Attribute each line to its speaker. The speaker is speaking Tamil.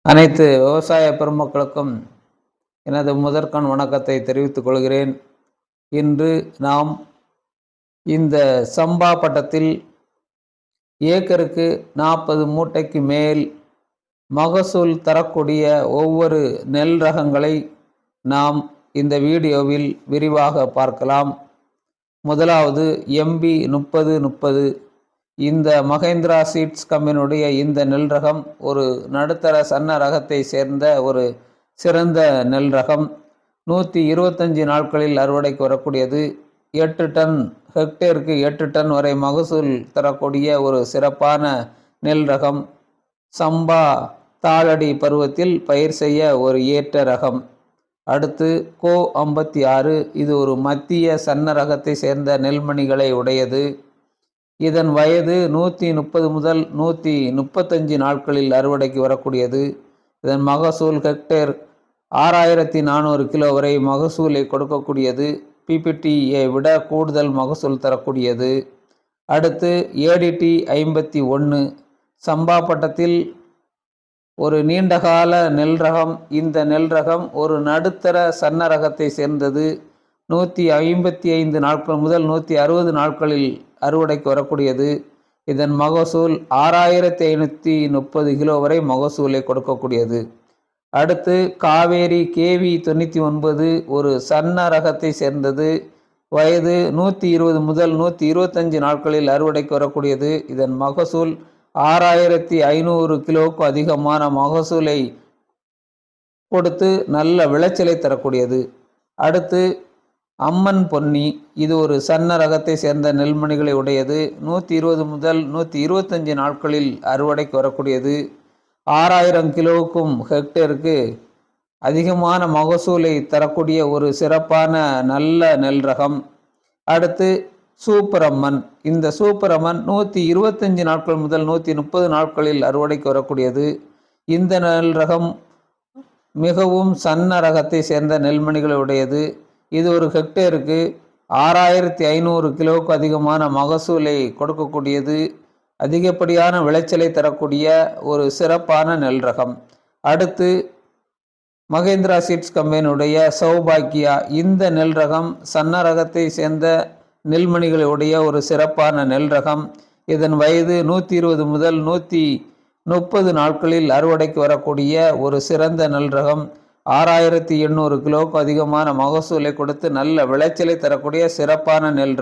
Speaker 1: அனைத்து விவசாய பெருமக்களுக்கும் எனது முதற்கண் வணக்கத்தை தெரிவித்துக் கொள்கிறேன். இன்று நாம் இந்த சம்பா பட்டத்தில் ஏக்கருக்கு 40 மூட்டைக்கு மேல் மகசூல் தரக்கூடிய ஒவ்வொரு நெல் ரகங்களை நாம் இந்த வீடியோவில் விரிவாக பார்க்கலாம். முதலாவது MB 3030. இந்த மகேந்திரா சீட்ஸ் கம்பெனியுடைய இந்த நெல் ரகம் ஒரு நடுத்தர சன்ன ரகத்தை சேர்ந்த ஒரு சிறந்த நெல் ரகம். 125 நாட்களில் அறுவடைக்கு வரக்கூடியது. 8 டன் ஹெக்டேருக்கு 8 டன் வரை மகசூல் தரக்கூடிய ஒரு சிறப்பான நெல் ரகம். சம்பா தாளடி பருவத்தில் பயிர் செய்ய ஒரு ஏற்ற ரகம். அடுத்து கோ 56. இது ஒரு மத்திய சன்ன ரகத்தை சேர்ந்த நெல்மணிகளை உடையது. இதன் வயது 130 முதல் 135 நாட்களில் அறுவடைக்கு வரக்கூடியது. இதன் மகசூல் ஹெக்டேர் 6400 கிலோ வரை மகசூலை கொடுக்கக்கூடியது. PPTயை விட கூடுதல் மகசூல் தரக்கூடியது. அடுத்து ADT 51. சம்பா பட்டத்தில் ஒரு நீண்டகால நெல் ரகம். இந்த நெல் ரகம் ஒரு நடுத்தர சன்ன ரகத்தை சேர்ந்தது. 155 நாட்கள் முதல் 160 நாட்களில் அறுவடைக்கு வரக்கூடியது. இதன் மகசூல் 6530 கிலோ வரை மகசூலை கொடுக்கக்கூடியது. அடுத்து காவேரி KV 99. ஒரு சன்ன ரகத்தை சேர்ந்தது. வயது 120 முதல் 125 நாட்களில் அறுவடைக்கு வரக்கூடியது. இதன் மகசூல் 6500 கிலோவுக்கு அதிகமான மகசூலை கொடுத்து நல்ல விளைச்சலை தரக்கூடியது. அடுத்து அம்மன் பொன்னி. இது ஒரு சன்ன ரகத்தை சேர்ந்த நெல்மணிகளை உடையது. 120 முதல் 125 நாட்களில் அறுவடைக்கு வரக்கூடியது. 6000 கிலோவுக்கும் ஹெக்டேருக்கு அதிகமான மகசூலை தரக்கூடிய ஒரு சிறப்பான நல்ல நெல் ரகம். அடுத்து சூப்பர் அம்மன். இந்த சூப்பர் அம்மன் 125 நாட்கள் முதல் 130 நாட்களில் அறுவடைக்கு வரக்கூடியது. இந்த நெல் ரகம் மிகவும் சன்ன ரகத்தை சேர்ந்த நெல்மணிகளை உடையது. இது ஒரு ஹெக்டேருக்கு 6500 கிலோவுக்கு அதிகமான மகசூலை கொடுக்கக்கூடியது. அதிகப்படியான விளைச்சலை தரக்கூடிய ஒரு சிறப்பான நெல் ரகம். அடுத்து மகேந்திரா சீட்ஸ் கம்பெனியுடைய சௌபாக்கியா. இந்த நெல் ரகம் சன்ன ரகத்தை சேர்ந்த நெல்மணிகளுடைய ஒரு சிறப்பான நெல் ரகம். இதன் வயது 120 முதல் 130 நாட்களில் அறுவடைக்கு வரக்கூடிய ஒரு சிறந்த நெல் ரகம். 6800 கிலோவுக்கு அதிகமான மகசூலை கொடுத்து நல்ல விளைச்சலை தரக்கூடிய சிறப்பான நெல் ரகம்.